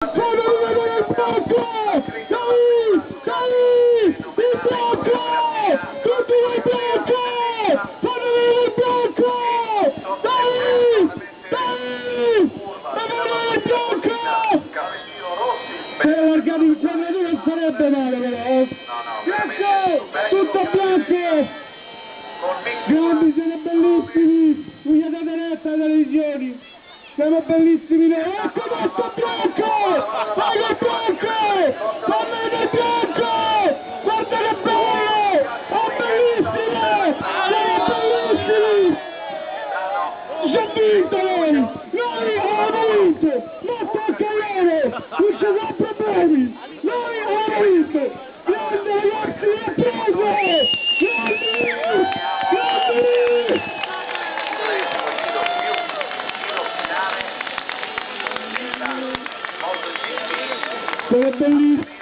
Fanno vedere il blocco! Dai! Dai! Il blocco! Continua il blocco! Fanno vedere il blocco! Dai! Dai! Fanno vedere il blocco! Per allargare il corredore non sarebbe male però! Bianco! Tutto bianco! Grandi, siete bellissimi! Non gli date retta alle televisioni! Siamo bellissimi noi! Ecco questo bianco! Vai col bianco! Fammi vedere il bianco! Guarda che bello! È bellissimo! Siamo bellissimi! Ci ha vinto noi! Noi abbiamo vinto! Non tocca a loro! Non ci sono problemi! Noi abbiamo vinto! Grande ragazzi, applauso! Grandi! Grandi! Sono bellissimi!